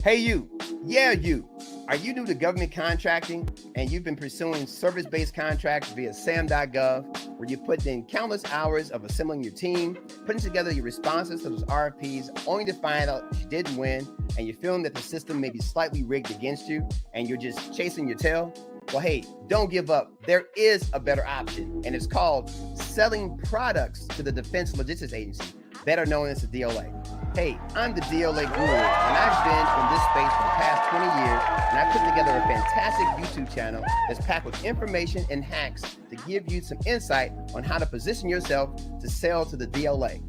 Hey you, yeah you. Are you new to government contracting and you've been pursuing service-based contracts via sam.gov, where you put in countless hours of assembling your team, putting together your responses to those RFPs, only to find out you didn't win, and you're feeling that the system may be slightly rigged against you, and you're just chasing your tail? Well, hey, don't give up. There is a better option, and it's called selling products to the Defense Logistics Agency, better known as the DLA. Hey, I'm the DLA guru, and I've been in this space for the past 20 years, and I put together a fantastic YouTube channel that's packed with information and hacks to give you some insight on how to position yourself to sell to the DLA.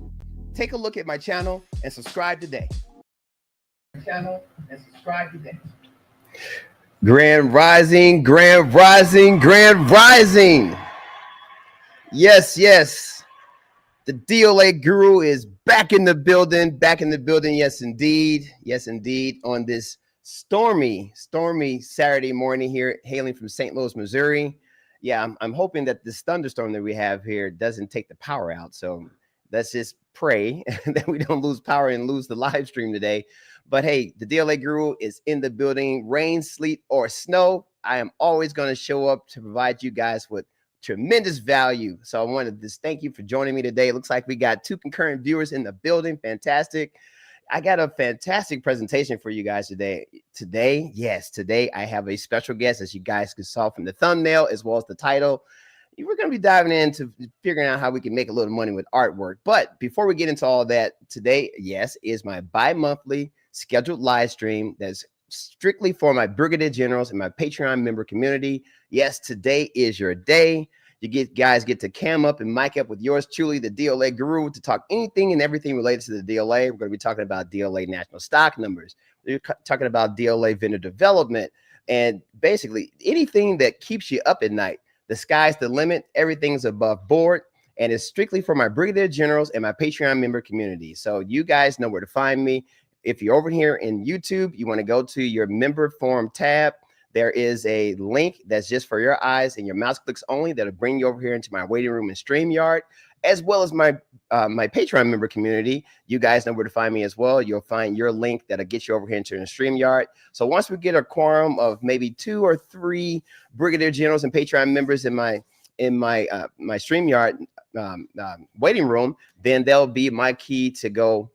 Take a look at my channel and subscribe today. Grand Rising, Grand Rising, Grand Rising. Yes, yes. The DLA guru is back in the building, Yes, indeed. Yes, indeed. On this stormy Saturday morning here, hailing from St. Louis, Missouri. Yeah, I'm hoping that this thunderstorm that we have here doesn't take the power out. So let's just pray that we don't lose power and lose the live stream today. But hey, the DLA guru is in the building, rain, sleet, or snow. I am always going to show up to provide you guys with tremendous value. So I wanted to just thank you for joining me today. It looks like we got 2 concurrent viewers in the building. Fantastic. I got a fantastic presentation for you guys today. Today I have a special guest, as you guys can saw from the thumbnail as well as the title. We're going to be diving into figuring out how we can make a little money with artwork. But before we get into all that, today, yes, is my bi-monthly scheduled live stream that's strictly for my brigadier generals and my Patreon member community. Yes, today is your day. You guys get to cam up and mic up with yours truly, the DLA guru, to talk anything and everything related to the DLA. We're going to be talking about DLA national stock numbers. We're talking about DLA vendor development, and basically anything that keeps you up at night. The sky's the limit. Everything's above board, and it's strictly for my brigadier generals and my Patreon member community. So you guys know where to find me. If you're over here in YouTube, you want to go to your member forum tab. There is a link that's just for your eyes and your mouse clicks only that'll bring you over here into my waiting room and StreamYard, as well as my Patreon member community. You guys know where to find me as well. You'll find your link that'll get you over here into the StreamYard. So once we get a quorum of maybe 2 or 3 brigadier generals and Patreon members in my StreamYard waiting room, then they'll be my key to go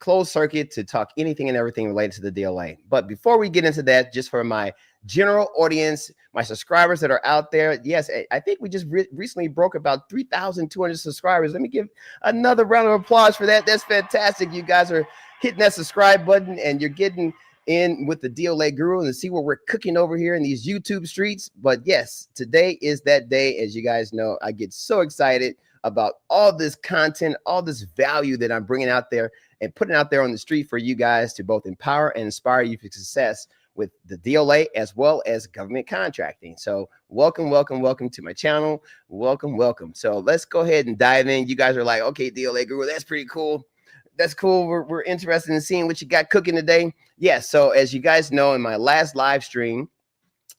closed circuit to talk anything and everything related to the DLA. But before we get into that, just for my general audience, my subscribers that are out there, yes, I think we just recently broke about 3,200 subscribers. Let me give another round of applause for that. That's fantastic. You guys are hitting that subscribe button and you're getting in with the DLA guru and see what we're cooking over here in these YouTube streets. But yes, today is that day. As you guys know, I get so excited about all this content, all this value that I'm bringing out there and putting out there on the street for you guys to both empower and inspire you for success with the DLA as well as government contracting. So welcome to my channel. Welcome. So let's go ahead and dive in. You guys are like, okay, DLA guru, that's pretty cool. That's cool. We're interested in seeing what you got cooking today. Yes. So as you guys know, in my last live stream,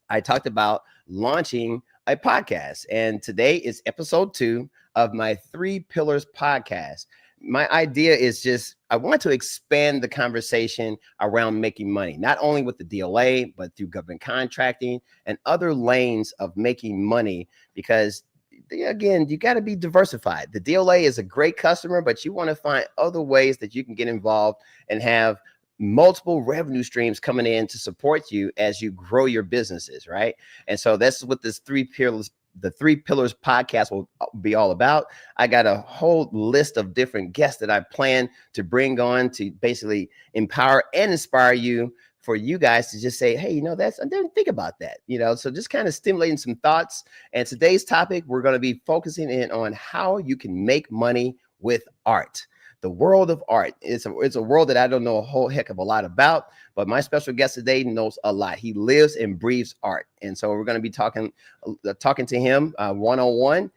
I talked about launching a podcast, and today is episode 2 of my 3 Pillars podcast. My idea is just, I want to expand the conversation around making money, not only with the DLA, but through government contracting and other lanes of making money, because again, you got to be diversified. The DLA is a great customer, but you want to find other ways that you can get involved and have multiple revenue streams coming in to support you as you grow your businesses, right? And so that's what this 3 Pillars, the 3 Pillars podcast will be all about. I got a whole list of different guests that I plan to bring on to basically empower and inspire you, for you guys to just say, hey, you know, I didn't think about that, so just kind of stimulating some thoughts. And today's topic, we're going to be focusing in on how you can make money with art. The world of art. It's a world that I don't know a whole heck of a lot about, but my special guest today knows a lot. He lives and breathes art. And so we're going to be talking to him one-on-one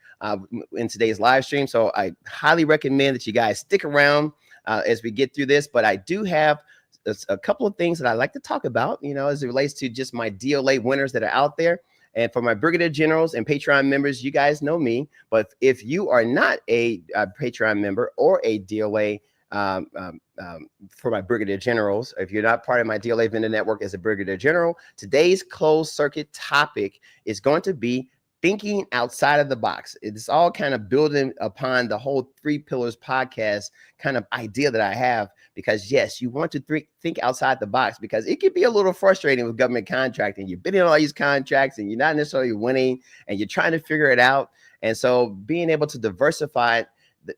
in today's live stream. So I highly recommend that you guys stick around as we get through this. But I do have a couple of things that I like to talk about, as it relates to just my DLA winners that are out there. And for my brigadier generals and Patreon members, you guys know me. But if you are not a Patreon member or a DLA for my brigadier generals. If you're not part of my DLA vendor network as a brigadier general, today's closed circuit topic is going to be thinking outside of the box. It's all kind of building upon the whole 3 Pillars podcast kind of idea that I have, because yes, you want to think outside the box, because it can be a little frustrating with government contracting. You're bidding on all these contracts and you're not necessarily winning and you're trying to figure it out. And so being able to diversify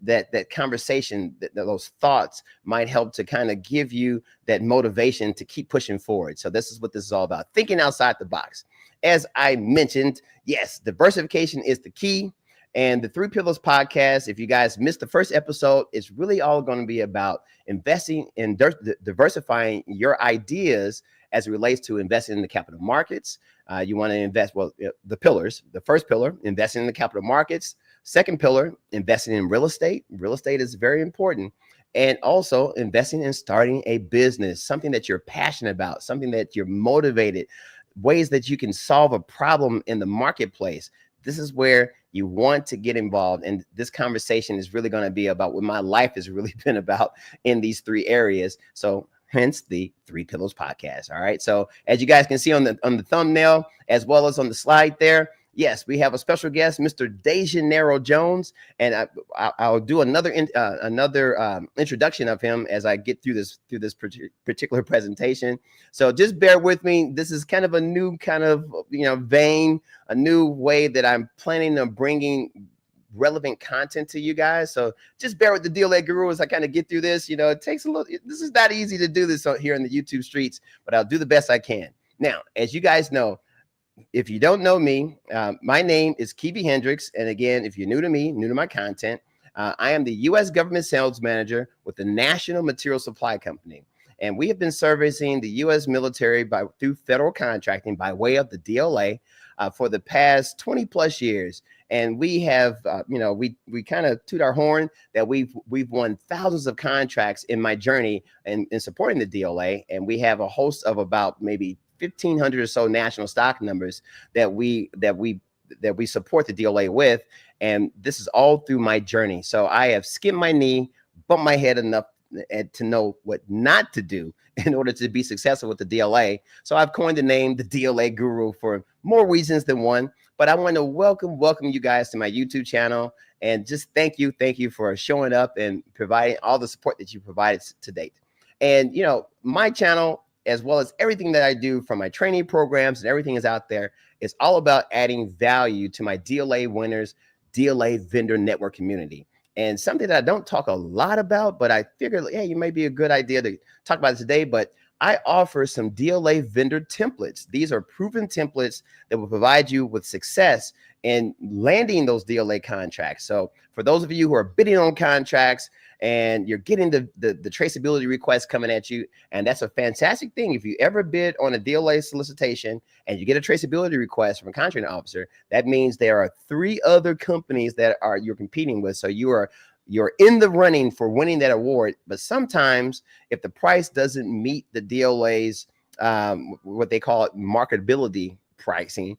that conversation, those thoughts might help to kind of give you that motivation to keep pushing forward. So this is what this is all about, thinking outside the box. As I mentioned, yes, diversification is the key. And the 3 Pillars podcast, if you guys missed the first episode, it's really all going to be about investing in diversifying your ideas as it relates to investing in the capital markets. You want to invest, well, the pillars. The first pillar, investing in the capital markets. Second pillar, investing in real estate. Real estate is very important. And also investing in starting a business, something that you're passionate about, something that you're motivated, ways that you can solve a problem in the marketplace. This is where you want to get involved. And this conversation is really going to be about what my life has really been about in these 3 areas. So hence the 3 Pillars podcast. All right. So as you guys can see on the thumbnail, as well as on the slide there, yes, we have a special guest, Mr. DeJaneiro Jones, and I'll do another introduction of him as I get through this particular presentation. So just bear with me. This is kind of a new kind of vein, a new way that I'm planning on bringing relevant content to you guys. So just bear with the DLA Guru as I kind of get through this. It takes a little. This is not easy to do this here in the YouTube streets, but I'll do the best I can. Now, as you guys know, if you don't know me, my name is Kiwi Hendricks. And again, if you're new to me, new to my content, I am the U.S. government sales manager with the National Material Supply Company. And we have been servicing the U.S. military through federal contracting by way of the DLA for the past 20 plus years. And we have, we kind of toot our horn that we've won thousands of contracts in my journey in supporting the DLA. And we have a host of about maybe 1,500 or so national stock numbers that we support the DLA with. And this is all through my journey. So I have skinned my knee, bumped my head enough to know what not to do in order to be successful with the DLA. So I've coined the name the DLA Guru for more reasons than one. But I want to welcome you guys to my YouTube channel, and just thank you for showing up and providing all the support that you provided to date. And my channel, as well as everything that I do from my training programs and everything is out there, is all about adding value to my DLA winners, DLA vendor network community. And something that I don't talk a lot about, but I figured, hey, you may be a good idea to talk about it today, but I offer some DLA vendor templates. These are proven templates that will provide you with success in landing those DLA contracts. So for those of you who are bidding on contracts and you're getting the traceability requests coming at you, and that's a fantastic thing. If you ever bid on a DLA solicitation and you get a traceability request from a contracting officer, that means there are 3 other companies that you're competing with. So you're in the running for winning that award. But sometimes if the price doesn't meet the DLA's what they call it marketability pricing,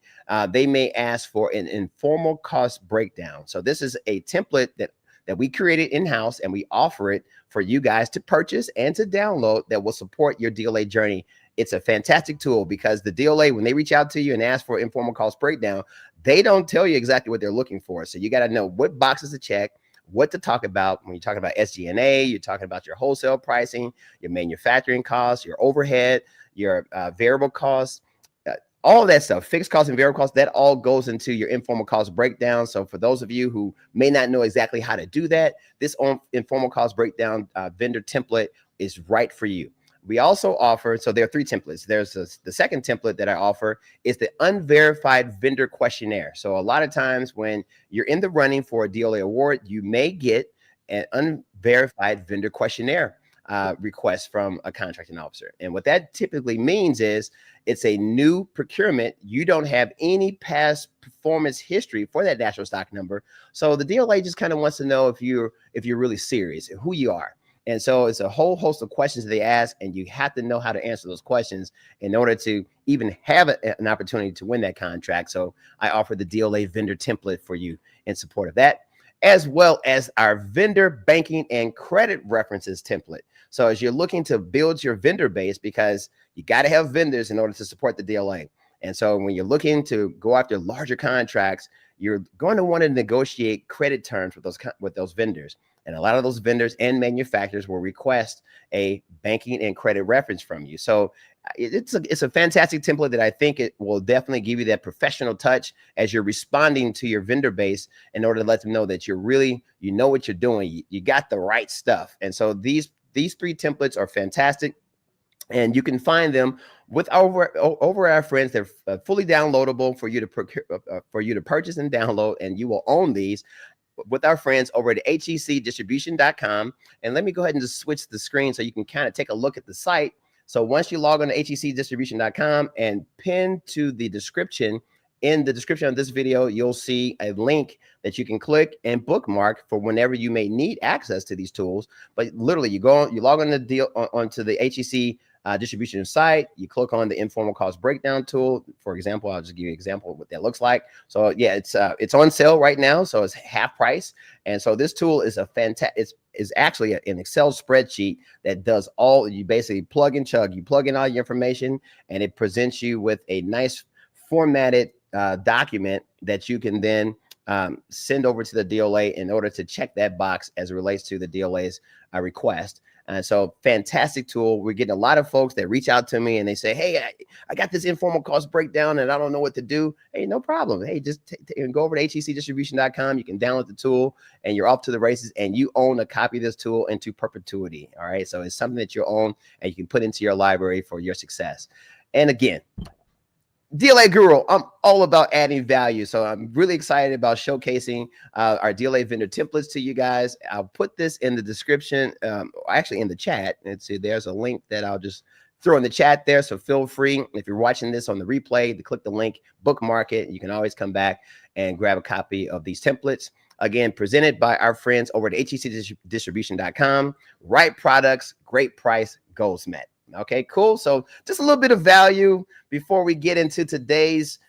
they may ask for an informal cost breakdown. So this is a template that we created in-house, and we offer it for you guys to purchase and to download that will support your DLA journey. It's a fantastic tool because the DLA, when they reach out to you and ask for informal cost breakdown, they don't tell you exactly what they're looking for. So you got to know what boxes to check, what to talk about. When you're talking about SG&A, you're talking about your wholesale pricing, your manufacturing costs, your overhead, your variable costs, all of that stuff, fixed costs and variable costs, that all goes into your informal cost breakdown. So for those of you who may not know exactly how to do that, this informal cost breakdown vendor template is right for you. We also offer, so there are 3 templates. There's the second template that I offer is the unverified vendor questionnaire. So a lot of times when you're in the running for a DLA award, you may get an unverified vendor questionnaire request from a contracting officer. And what that typically means is it's a new procurement. You don't have any past performance history for that national stock number. So the DLA just kind of wants to know if you're really serious and who you are. And so it's a whole host of questions that they ask, and you have to know how to answer those questions in order to even have an opportunity to win that contract. So I offer the DLA vendor template for you in support of that, as well as our vendor banking and credit references template. So as you're looking to build your vendor base, because you got to have vendors in order to support the DLA. And so when you're looking to go after larger contracts, you're going to want to negotiate credit terms with those vendors. And a lot of those vendors and manufacturers will request a banking and credit reference from you. So it's a fantastic template that I think it will definitely give you that professional touch as you're responding to your vendor base in order to let them know that you're really, you know what you're doing. You got the right stuff. And so these 3 templates are fantastic. And you can find them with over our friends. They're fully downloadable for you to procure, for you to purchase and download, and you will own these with our friends over at hecdistribution.com. And let me go ahead and just switch the screen so you can kind of take a look at the site. So once you log on to hecdistribution.com and pin to the description, in the description of this video, you'll see a link that you can click and bookmark for whenever you may need access to these tools. But literally, you log on onto the HEC distribution site, you click on the informal cost breakdown tool. For example, I'll just give you an example of what that looks like. So yeah, it's on sale right now, so it's half price. And so this tool is a fantastic, is actually an Excel spreadsheet that does all, you basically plug and chug, you plug in all your information, and it presents you with a nice formatted document that you can then send over to the DLA in order to check that box as it relates to the DLA's request. And so fantastic tool. We're getting a lot of folks that reach out to me and they say, hey, I got this informal cost breakdown and I don't know what to do. Hey, no problem. Hey, just go over to hecdistribution.com. You can download the tool and you're off to the races, and you own a copy of this tool into perpetuity. All right. So it's something that you own and you can put into your library for your success. And again, DLA Guru, I'm all about adding value. So I'm really excited about showcasing our DLA vendor templates to you guys. I'll put this in the description, actually in the chat. And see, there's a link that I'll just throw in the chat there. So feel free, if you're watching this on the replay, to click the link, bookmark it. You can always come back and grab a copy of these templates. Again, presented by our friends over at hecdistribution.com. Right products, great price, goals met. Okay, cool. So just a little bit of value before we get into today's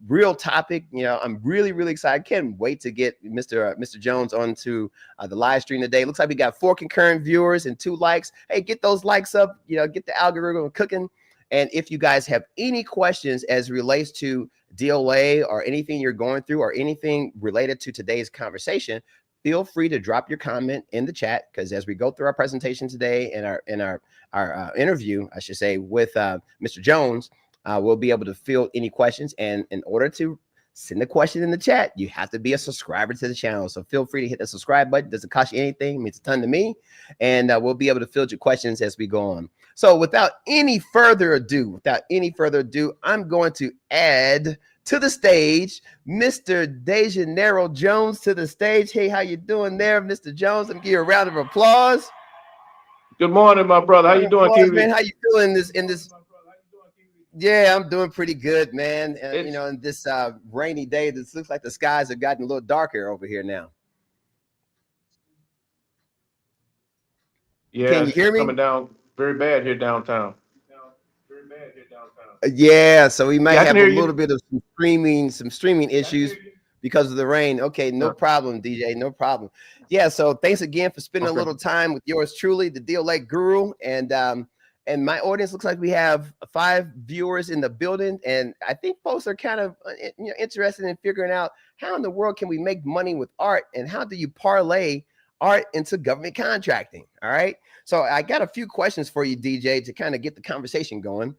real topic. You know, I'm really excited. Can't wait to get Mr. Jones onto the live stream today. Looks like we got 4 concurrent viewers and 2 likes. Hey, get those likes up, you know, get the algorithm cooking. And if you guys have any questions as it relates to DLA or anything you're going through or anything related to today's conversation, feel free to drop your comment in the chat, because as we go through our presentation today and our interview, I should say, with Mr. Jones, we'll be able to field any questions. And in order to send a question in the chat, you have to be a subscriber to the channel. So feel free to hit the subscribe button. Doesn't cost you anything. It means a ton to me. And we'll be able to field your questions as we go on. So without any further ado, I'm going to add to the stage Mr. DeJaneiro Jones to the stage. Hey, how you doing there, Mr. Jones? Let me give you a round of applause. Good morning, my brother. How you doing, Kiwi? Man, how you feeling in this? Yeah, I'm doing pretty good, man. You know, in this rainy day, this looks like the skies have gotten a little darker over here now. Yeah, can you hear me? Coming down very bad here downtown. Yeah, so we might have a little bit of some streaming issues because of the rain. Okay, no problem, DJ, no problem. Yeah, so thanks again for spending a little time with yours truly, the DLA Guru, and my audience. Looks like we have 5 viewers in the building, and I think folks are kind of interested in figuring out how in the world can we make money with art, and how do you parlay art into government contracting. All right, so I got a few questions for you, DJ, to kind of get the conversation going.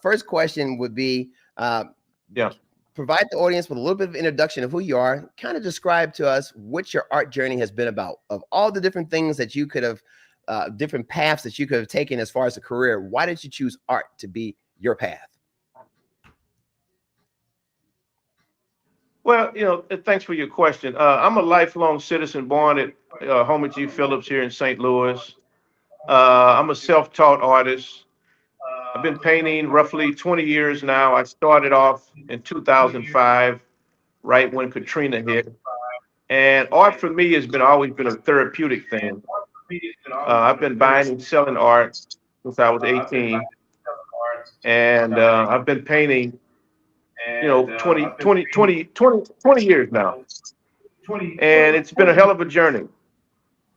First question would be, provide the audience with a little bit of introduction of who you are. Kind of describe to us what your art journey has been about. Of all the different things that you could have, different paths that you could have taken as far as a career, why did you choose art to be your path? Well, you know, thanks for your question. I'm a lifelong citizen born at Homer G. Phillips here in St. Louis. I'm a self-taught artist. I've been painting roughly 20 years now. I started off in 2005, right when Katrina hit. And art for me has always been a therapeutic thing. I've been buying and selling art since I was 18. And I've been painting, you know, 20 years now. And it's been a hell of a journey.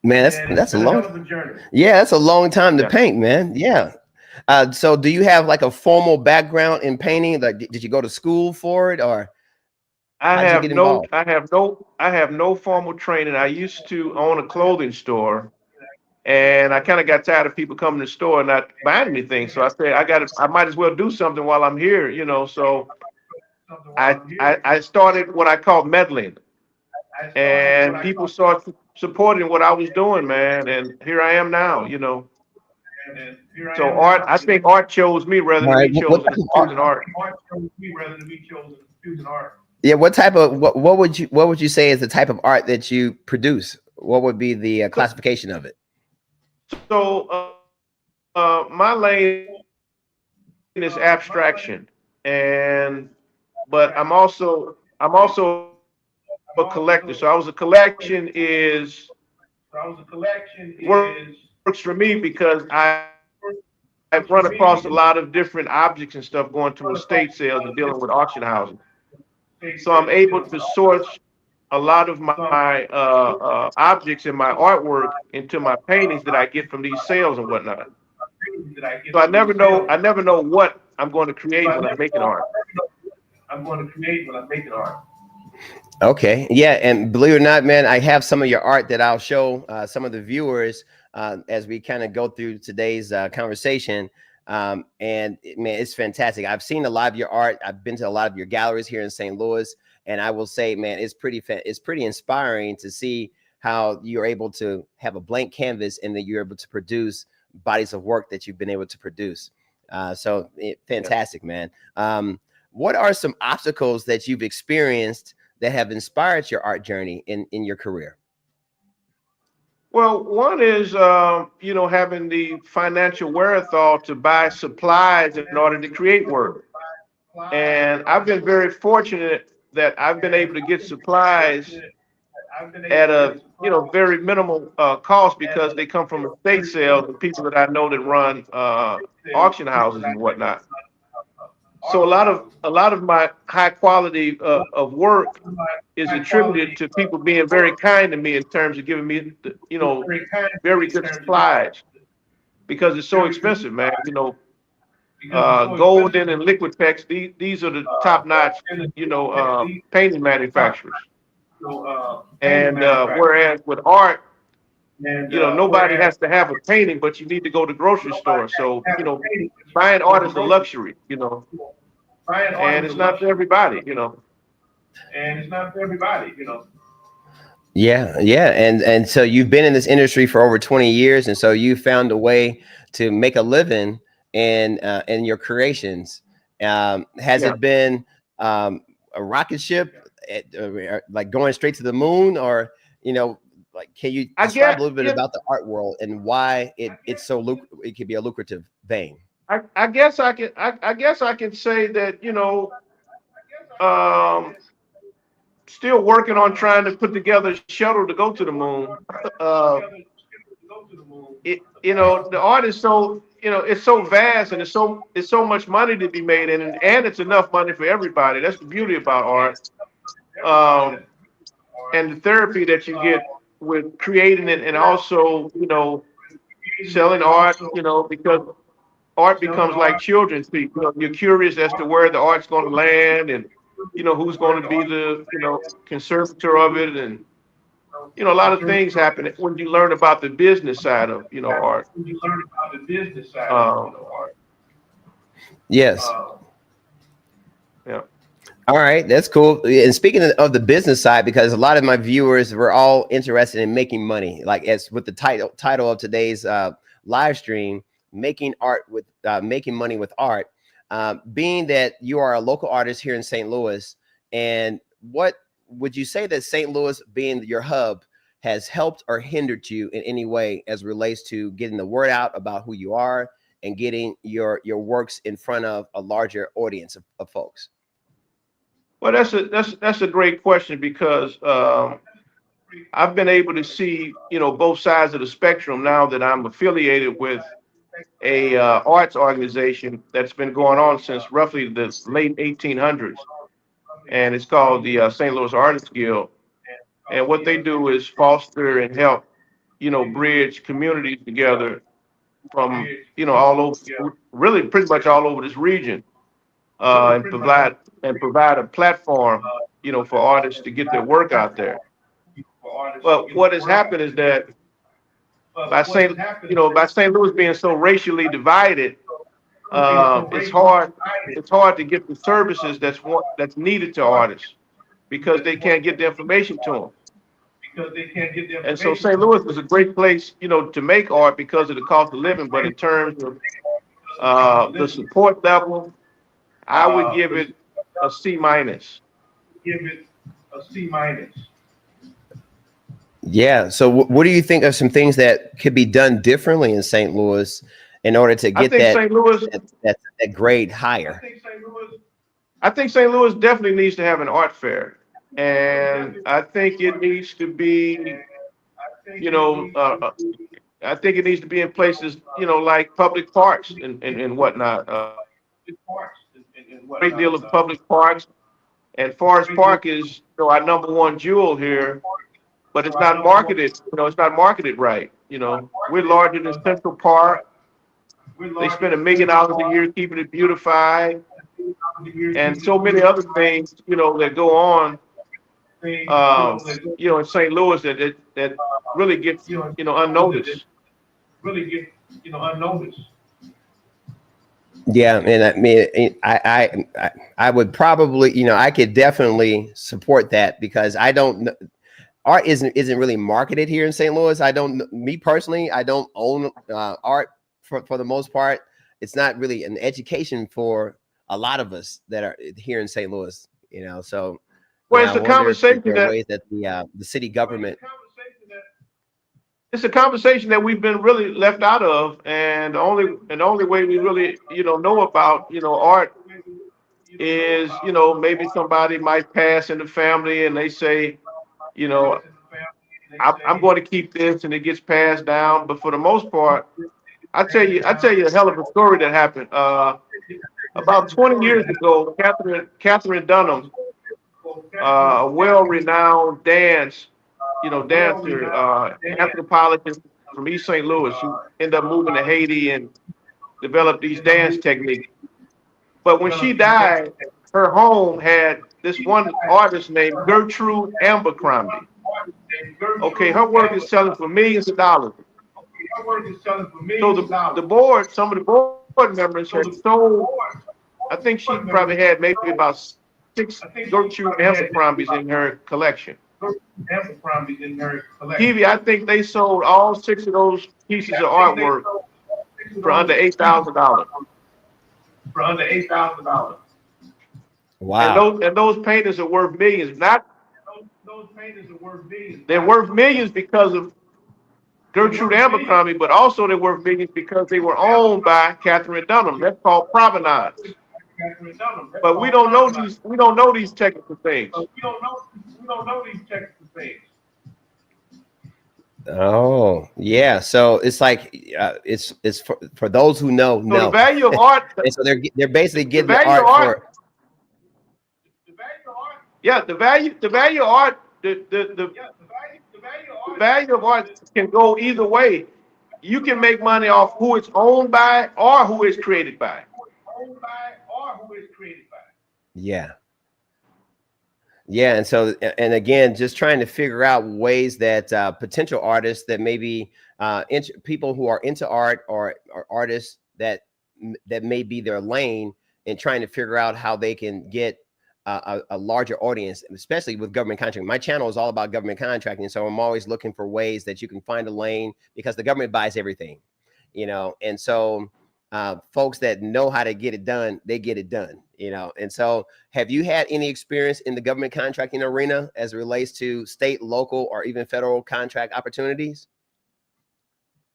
Man, that's a long. Yeah, that's a long time to Yeah. paint, man. Yeah. So do you have like a formal background in painting? Like, did you go to school for it, or how did you get involved? I have no formal training. I used to own a clothing store, and I kind of got tired of people coming to the store and not buying anything. So I said, I might as well do something while I'm here, you know. So I started what I call meddling, and people started supporting what I was doing, man. And here I am now, you know. So I think art chose me rather All than right. me What choosing type to of art? choosing art. Yeah. What type of what would you say is the type of art that you produce? What would be the So, classification of it? my lane is abstraction, and but I'm also a collector. So I was a collection is works for me because I've run across a lot of different objects and stuff going to estate sales and dealing with auction houses. So I'm able to source a lot of my objects in my artwork into my paintings that I get from these sales and whatnot. So I never know what I'm going to create when I'm making art. Okay. Yeah. And believe it or not, man, I have some of your art that I'll show some of the viewers as we kind of go through today's conversation. Man, it's fantastic. I've seen a lot of your art. I've been to a lot of your galleries here in St. Louis, and I will say, man, it's pretty inspiring to see how you're able to have a blank canvas and that you're able to produce bodies of work that you've been able to produce. Yeah. Fantastic, man. What are some obstacles that you've experienced that have inspired your art journey in your career? Well, one is, having the financial wherewithal to buy supplies in order to create work. And I've been very fortunate that I've been able to get supplies at a, very minimal cost because they come from estate sales and people that I know that run auction houses and whatnot. So a lot of my high quality of work is attributed to people being very kind to me in terms of giving me, very good supplies because it's so expensive, man. Golden and Liquid these are the top notch, painting manufacturers. And whereas with art, nobody has to have a painting, but you need to go to grocery store. So, buying art is a luxury, and it's not for everybody. Yeah, yeah, and so you've been in this industry for over 20 years, and so you found a way to make a living in your creations. Has Yeah. it been a rocket ship, like going straight to the moon, or you know, like can you I describe a guess, little bit about the art world and why it's so it can be a lucrative vein? I guess I can say that, um, still working on trying to put together a shuttle to go to the moon. Uh, the art is so, it's so vast and it's so much money to be made in, and it's enough money for everybody. That's the beauty about art. Um, and the therapy that you get with creating it and also, selling art, because art becomes like children's feet. You're curious as to where the art's going to land and, who's going to be the, conservator of it. And, a lot of things happen when you learn about the business side of, art. Um, Yes. yeah. All right, that's cool. And speaking of the business side, because a lot of my viewers were all interested in making money, like as with the title of today's live stream, making money with art. Being that you are a local artist here in St. Louis, and what would you say that St. Louis being your hub has helped or hindered you in any way as relates to getting the word out about who you are and getting your works in front of a larger audience of folks? Well, that's a great question because I've been able to see, both sides of the spectrum now that I'm affiliated with a arts organization that's been going on since roughly the late 1800s, and it's called the St. Louis Artists Guild. And what they do is foster and help, bridge communities together from, all over, really pretty much all over this region, and provide a platform, for artists to get their work out there. But what has happened is that by St. Louis being so racially divided, it's hard to get the services that's needed to artists because they can't get the information to them. And so St. Louis is a great place, to make art because of the cost of living. But in terms of the support level, I would give it a C minus. Yeah. So what do you think are some things that could be done differently in St. Louis in order to get that grade higher? I think St. Louis definitely needs to have an art fair. And I think it needs to be, I think it needs to be in places, like public parks and whatnot. Great deal of public parks. And Forest Park is, our #1 jewel here, but it's not marketed, it's not marketed right. We're larger than Central Park. They spend $1 million a year keeping it beautified. And so many other things, that go on, in St. Louis that really gets, unnoticed. Yeah, and I mean, I would probably, I could definitely support that because I don't know, art isn't really marketed here in St. Louis. Me personally, I don't own art for the most part. It's not really an education for a lot of us that are here in St. Louis, so. Well, it's a conversation that the city government. It's a conversation that we've been really left out of, and the only way we really, know about, art is, maybe somebody might pass in the family and they say, I'm going to keep this, and it gets passed down. But for the most part, I tell you a hell of a story that happened. About 20 years ago, Catherine Dunham, a well-renowned dancer, anthropologist from East St. Louis, who ended up moving to Haiti and developed these dance techniques. But when she died, her home had this one artist named Gertrude Abercrombie. Okay, her work is selling for millions of dollars. So the board, some of the board members had sold, I think she probably had maybe about 6 Gertrude Abercrombies in her collection. Kiwi, I think they sold all 6 of those pieces of artwork for under $8,000. Wow! And those paintings are worth millions. They're worth millions because of Gertrude Abercrombie, but also they're worth millions because they were owned by Catherine Dunham. That's called provenance. But we don't know these technical things. Oh, yeah. So it's like it's for those who know. So the value of art. And so they're basically getting the art for. Yeah, the value of art. The value of art can go either way. You can make money off who it's owned by or who it's created by. Yeah. Yeah. And so, and again, just trying to figure out ways that potential artists that maybe people who are into art or artists that may be their lane, and trying to figure out how they can get a larger audience, especially with government contracting. My channel is all about government contracting. So I'm always looking for ways that you can find a lane because the government buys everything, and so folks that know how to get it done, they get it done, And so have you had any experience in the government contracting arena as it relates to state, local, or even federal contract opportunities?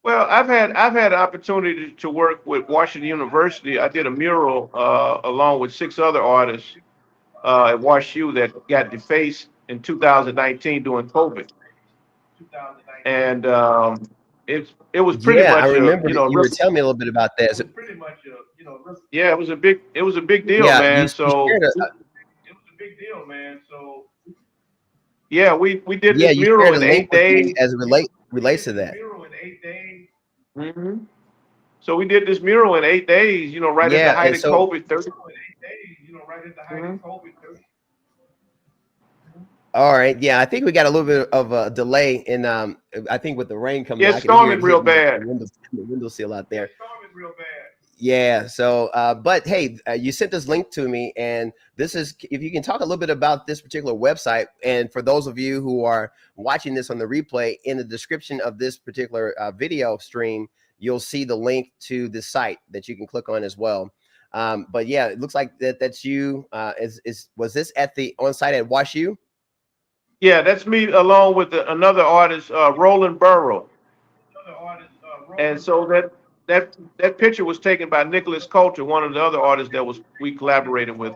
Well, I've had an opportunity to work with Washington University. I did a mural along with 6 other artists at WashU that got defaced in 2019 during COVID. And it was pretty much. I remember you were telling me a little bit about this. Yeah, it was a big deal, man. It was a big deal, man. So yeah, we did this mural in 8 days. As it relates. relates to that. Mm-hmm. So we did this mural in 8 days, you know, right at the Yeah, height and of so COVID. all right, yeah, I think we got a little bit of a delay in I think with the rain coming, Yeah, I it's can hear storming it real hitting bad. the window sill out there. Yeah, so but hey, you sent this link to me, and this is, if you can talk a little bit about this particular website, and for those of you who are watching this on the replay, in the description of this particular video stream, you'll see the link to the site that you can click on as well. But yeah, it looks like that's you. Was this at the on site at WashU? Yeah, that's me along with another artist, Roland Burrow. And so that picture was taken by Nicholas Coulter, one of the other artists that we collaborated with.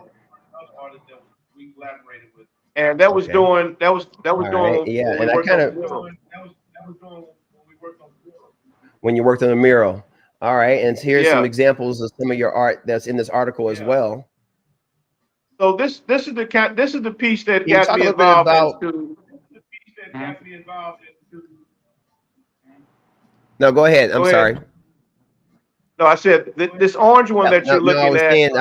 And that was Okay. doing All right. Yeah, when we and I worked kind on of the mural. when you worked on the mural. All right, and here's some Yeah. examples of some of your art that's in this article as well. So this is the piece that Can you got talk a me little bit involved about? into. No, go ahead. I'm Go ahead. sorry. No, I said this orange one that No, you're no, I looking was at. saying.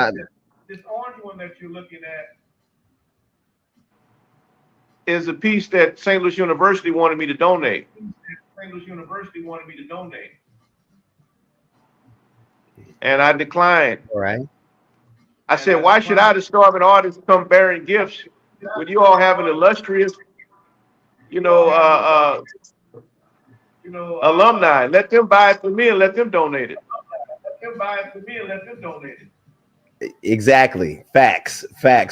Is a piece that St. Louis University wanted me to donate. And I declined. All right. I said, why should I, the starving artist, come bearing gifts when you all have an illustrious, alumni? Let them buy it for me and let them donate it. Exactly. Facts,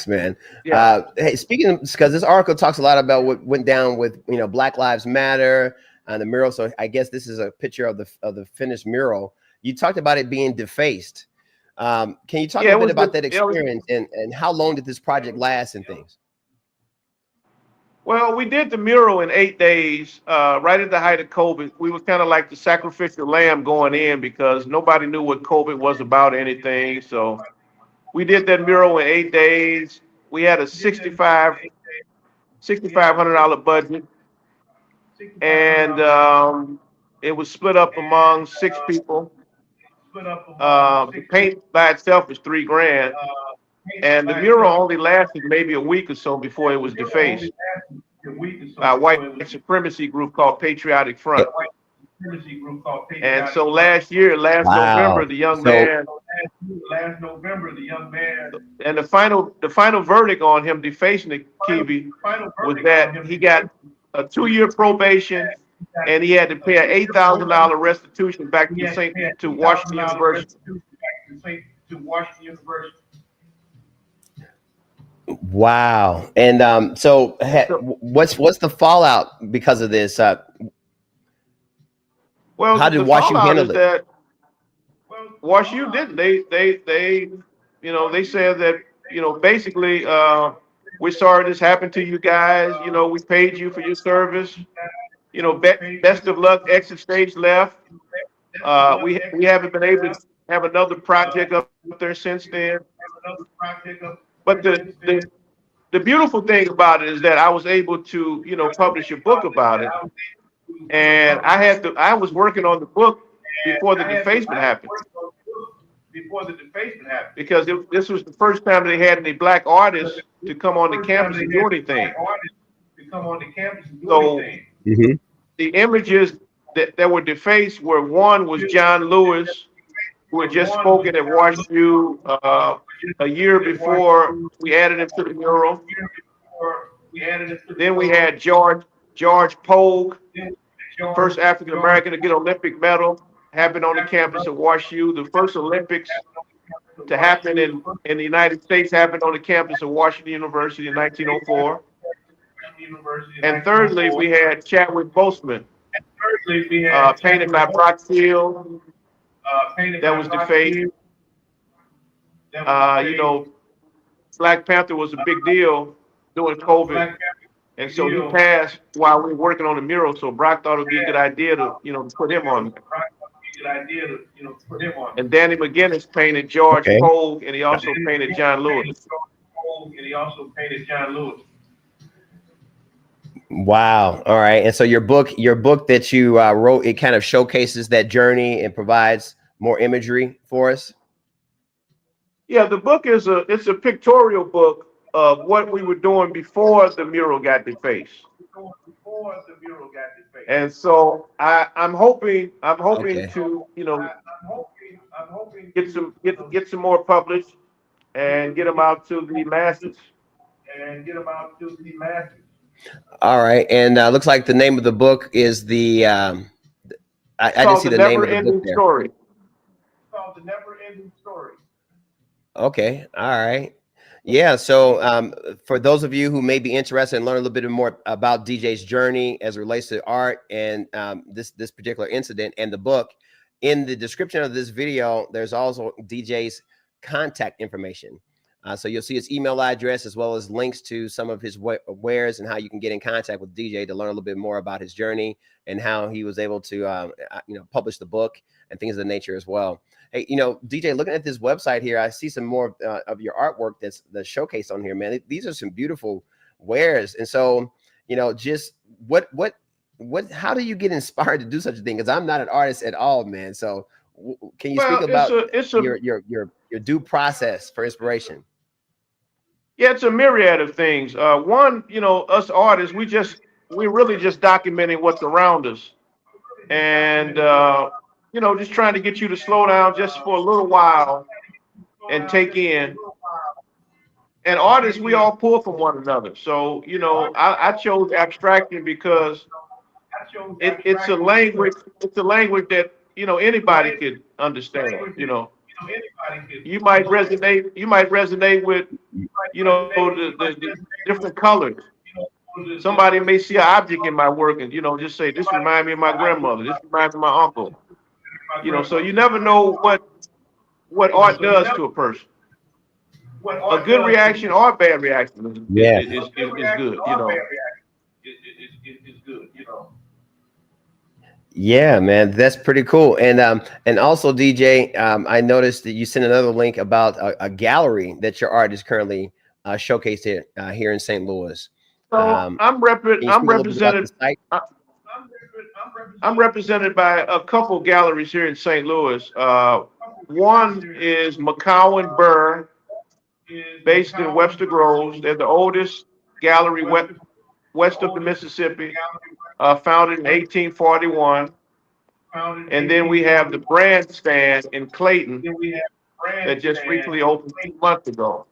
man. Yeah. Hey, speaking of, because this article talks a lot about what went down with Black Lives Matter and the mural. So I guess this is a picture of the finished mural. You talked about it being defaced. Can you talk a bit about that experience and how long did this project last and things? Well, we did the mural in 8 days, right at the height of COVID. We were kind of like the sacrificial lamb going in because nobody knew what COVID was about or anything. So we did that mural in 8 days. We had a $6,500 budget, and it was split up among 6 people. The paint by itself was $3 grand, and the mural only lasted maybe a week or so before it was defaced. A white supremacy group called Patriotic Front. And so last November, the young man, and the final verdict on him defacing the Kiwi was that he got a 2-year probation, and he had to pay an $8,000 restitution back to Washington University. Wow. And so what's the fallout because of this? Well, how did the WashU fallout handle is it? that WashU didn't. They said that, basically, we're sorry this happened to you guys. We paid you for your service. Best of luck, exit stage left. We haven't been able to have another project up there since then. But the beautiful thing about it is that I was able to, publish a book about it. And I was working on the book before the defacement happened. Because this was the first time they had any black artists to come on the campus and do anything. So the images that were defaced one was John Lewis, who had just spoken at WashU a year before we added him to the mural. Then we had George Pogue, first African American to get Olympic medal, happened on the campus of WashU. The first Olympics to happen in the United States happened on the campus of Washington University in 1904. And thirdly, we had Chadwick Boseman, painted by Brock Field, that was defaced. Black Panther was a big deal during COVID. And so he passed while we were working on the mural. So Brock thought it would be a good idea to, put him on. And Danny McGinnis painted George Pogue, and he also painted John Lewis. Wow. All right. And so your book that you wrote, it kind of showcases that journey and provides more imagery for us. Yeah, the book is it's a pictorial book of what we were doing before the mural got defaced. And so I'm hoping Okay. to, get some more published and get them out to the masses. All right. And looks like the name of the book is the It's I didn't called see The the name Never of the book Ending there. Story. Okay. All right. Yeah. So for those of you who may be interested in learning a little bit more about DJ's journey as it relates to art and this particular incident and the book, in the description of this video, there's also DJ's contact information. So you'll see his email address as well as links to some of his wares and how you can get in contact with DJ to learn a little bit more about his journey and how he was able to publish the book and things of the nature as well. Hey, DJ, looking at this website here, I see some more of your artwork that's showcased on here, man. These are some beautiful wares. And so, just how do you get inspired to do such a thing? Because I'm not an artist at all, man. So can you speak Well, it's about a it's a your due process for inspiration? yeah, it's a myriad of things. One, us artists, we're really just documenting what's around us, and just trying to get you to slow down just for a little while and take in. And artists, we all pull from one another. So, I chose abstraction because it's a language. It's a language that anybody could understand. You might resonate with the different colors. Somebody may see an object in my work and just say, "This reminds me of my grandmother. This reminds me of my uncle." So you never know what art does to a person. A good reaction or a bad reaction Yeah. is good. Yeah, man, that's pretty cool. And also, DJ, I noticed that you sent another link about a gallery that your art is currently showcased here in St. Louis. So Can you speak a little bit about the site? I'm represented by a couple galleries here in St. Louis. One is McCowan Burr, based in Webster Groves. They're the oldest gallery west of the Mississippi, founded in 1841. And then we have the Brand Stand in Clayton that just recently opened 2 months ago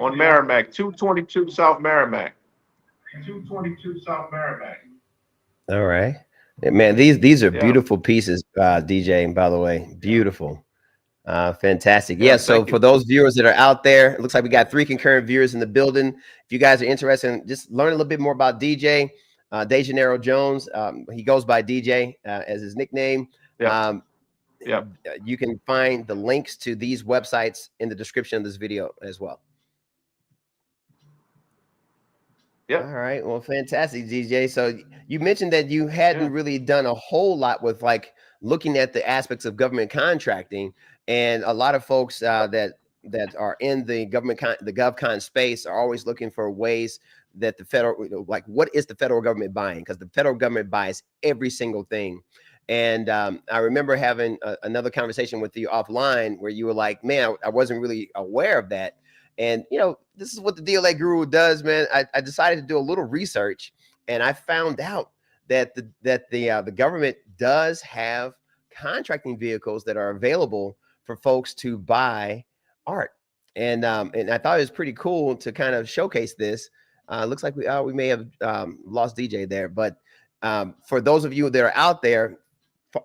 on Merrimack, 222 South Merrimack. All right, man. These are Yeah, beautiful pieces, DJ. By the way, beautiful. Fantastic. yeah, Yeah. So thank for you. those viewers that are out there, it looks like we got 3 concurrent viewers in the building. If you guys are interested in just learn a little bit more about DJ, Dejanero Jones, he goes by DJ as his nickname. Yeah, Um, yeah, you can find the links to these websites in the description of this video as well. yeah, All right. Well, fantastic, DJ. So you mentioned that you yeah. hadn't really done a whole lot with like looking at the aspects of government contracting, and a lot of folks that are in the the GovCon space are always looking for ways that the federal, like, what is the federal government buying? Because the federal government buys every single thing. And I remember having another conversation with you offline where you were like, "Man, I wasn't really aware of that." And this is what the DLA Guru does, man. I decided to do a little research, and I found out that the government does have contracting vehicles that are available for folks to buy art. And I thought it was pretty cool to kind of showcase this. Looks like we may have lost DJ there, but for those of you that are out there,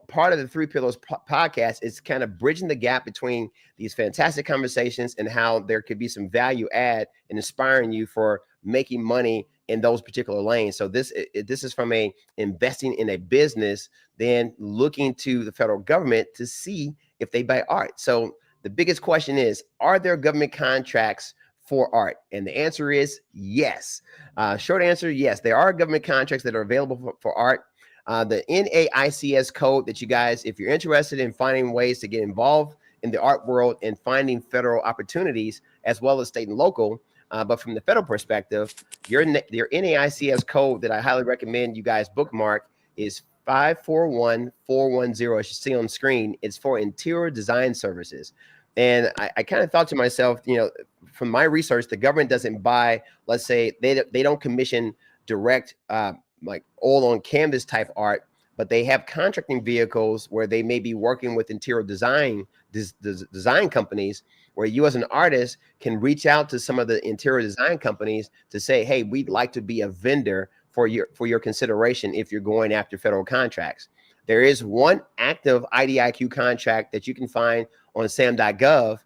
part of the Three Pillars podcast is kind of bridging the gap between these fantastic conversations and how there could be some value add and inspiring you for making money in those particular lanes. So this is from a investing in a business, then looking to the federal government to see if they buy art. So the biggest question is, are there government contracts for art? And the answer is yes. Short answer, yes. There are government contracts that are available for art. The NAICS code that you guys, if you're interested in finding ways to get involved in the art world and finding federal opportunities as well as state and local, But from the federal perspective, your NAICS code that I highly recommend you guys bookmark is 541410. As you see on screen, it's for interior design services. And I kind of thought to myself, from my research, the government doesn't buy, let's say, they don't commission direct like oil on canvas type art, but they have contracting vehicles where they may be working with interior design companies, where you as an artist can reach out to some of the interior design companies to say, hey, we'd like to be a vendor for your consideration if you're going after federal contracts. There is one active IDIQ contract that you can find on sam.gov.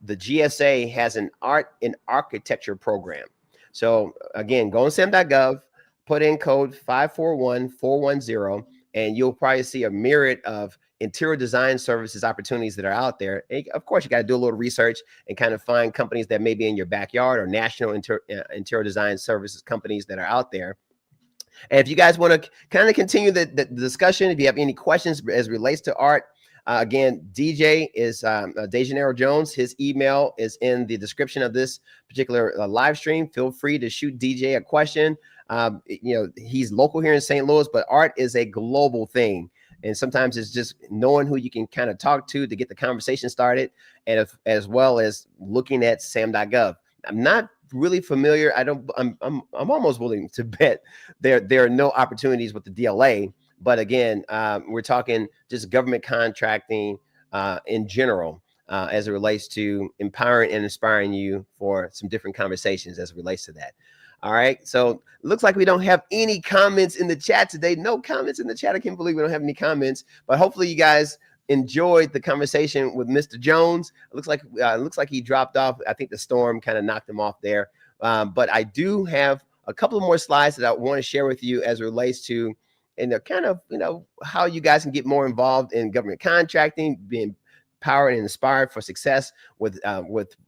The GSA has an art and architecture program. So again, go on sam.gov, put in code 541410, and you'll probably see a myriad of interior design services opportunities that are out there. And of course, you got to do a little research and kind of find companies that may be in your backyard, or national interior design services companies that are out there. And if you guys want to kind of continue the discussion, if you have any questions as relates to art, again, DJ is Dejanero Jones. His email is in the description of this particular live stream. Feel free to shoot DJ a question. He's local here in St. Louis, but art is a global thing. And sometimes it's just knowing who you can kind of talk to get the conversation started, and as well as looking at sam.gov. I'm not really familiar. I'm almost willing to bet there are no opportunities with the DLA. But again, we're talking just government contracting in general as it relates to empowering and inspiring you for some different conversations as it relates to that. All right. So it looks like we don't have any comments in the chat today. No comments in the chat. I can't believe we don't have any comments, but hopefully you guys enjoyed the conversation with Mr. Jones. It looks like he dropped off. I think the storm kind of knocked him off there. But I do have a couple of more slides that I want to share with you as it relates to, and kind of, how you guys can get more involved in government contracting, being empowered and inspired for success with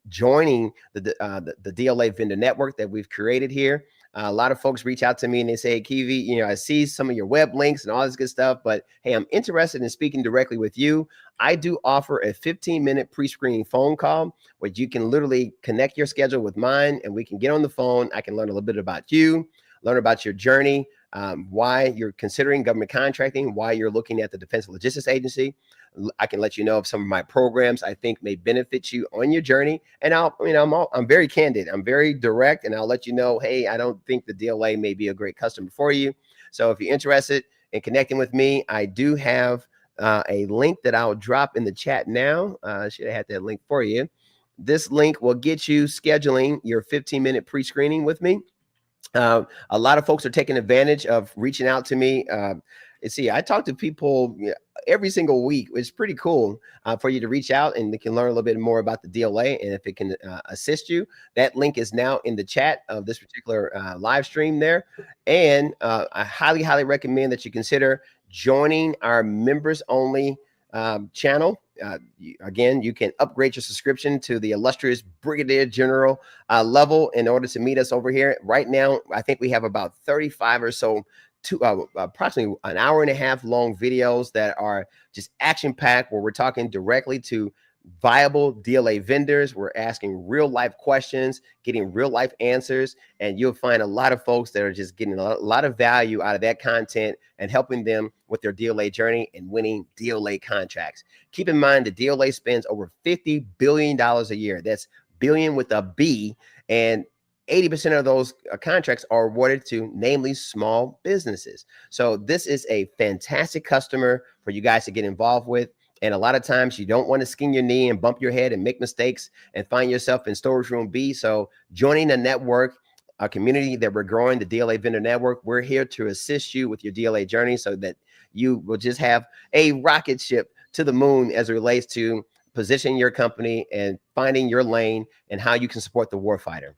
joining the DLA vendor network that we've created here. A lot of folks reach out to me and they say, hey, Kiwi, I see some of your web links and all this good stuff, but hey, I'm interested in speaking directly with you. I do offer a 15-minute pre-screening phone call where you can literally connect your schedule with mine, and we can get on the phone. I can learn a little bit about you, learn about your journey, why you're considering government contracting, why you're looking at the Defense Logistics Agency. I can let you know of some of my programs I think may benefit you on your journey. And I'm very candid. I'm very direct, and I'll let you know, hey, I don't think the DLA may be a great customer for you. So if you're interested in connecting with me, I do have a link that I'll drop in the chat now. I should have had that link for you. This link will get you scheduling your 15-minute pre-screening with me. A lot of folks are taking advantage of reaching out to me. See, I talk to people every single week. It's pretty cool for you to reach out, and they can learn a little bit more about the DLA, and if it can assist you. That link is now in the chat of this particular live stream there. And I highly recommend that you consider joining our members only channel. Again, you can upgrade your subscription to the illustrious Brigadier General level in order to meet us over here. Right now, I think we have about 35 or so, approximately an hour and a half long videos that are just action-packed, where we're talking directly to viable DLA vendors. We're asking real life questions, getting real life answers, and you'll find a lot of folks that are just getting a lot of value out of that content and helping them with their DLA journey and winning DLA contracts. Keep in mind, the DLA spends over $50 billion a year. That's billion with a B, and 80% of those contracts are awarded to, namely, small businesses. So this is a fantastic customer for you guys to get involved with. And a lot of times you don't want to skin your knee and bump your head and make mistakes and find yourself in storage room B. So joining a network, a community that we're growing, the DLA Vendor Network, we're here to assist you with your DLA journey so that you will just have a rocket ship to the moon as it relates to positioning your company and finding your lane and how you can support the warfighter.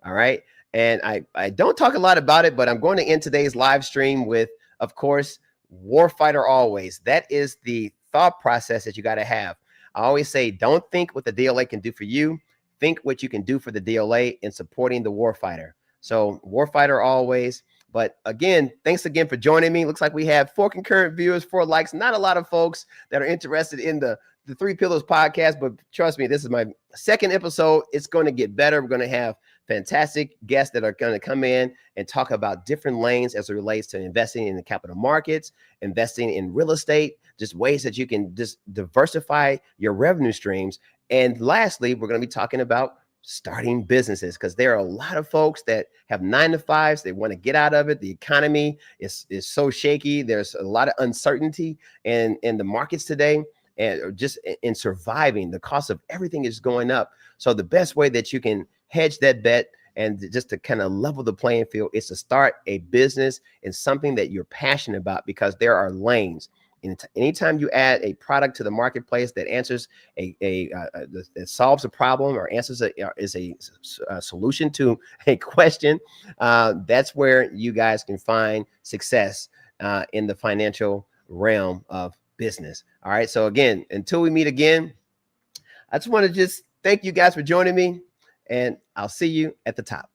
All right. And I don't talk a lot about it, but I'm going to end today's live stream with, of course, Warfighter always. That is the thought process that you got to have. I always say, don't think what the DLA can do for you. Think what you can do for the DLA in supporting the warfighter. So Warfighter always. But again, thanks again for joining me. Looks like we have 4 concurrent viewers, 4 likes. Not a lot of folks that are interested in the 3 Pillars podcast, but trust me, this is my 2nd episode. It's going to get better. We're going to have fantastic guests that are going to come in and talk about different lanes as it relates to investing in the capital markets, investing in real estate, just ways that you can just diversify your revenue streams. And lastly, we're going to be talking about starting businesses, because there are a lot of folks that have 9-to-5s. They want to get out of it. The economy is so shaky. There's a lot of uncertainty in the markets today, and just in surviving. The cost of everything is going up. So the best way that you can hedge that bet and just to kind of level the playing field is to start a business in something that you're passionate about, because there are lanes. Anytime you add a product to the marketplace that answers that solves a problem or answers is a solution to a question, that's where you guys can find success in the financial realm of business. All right. So again, until we meet again, I just want to just thank you guys for joining me, and I'll see you at the top.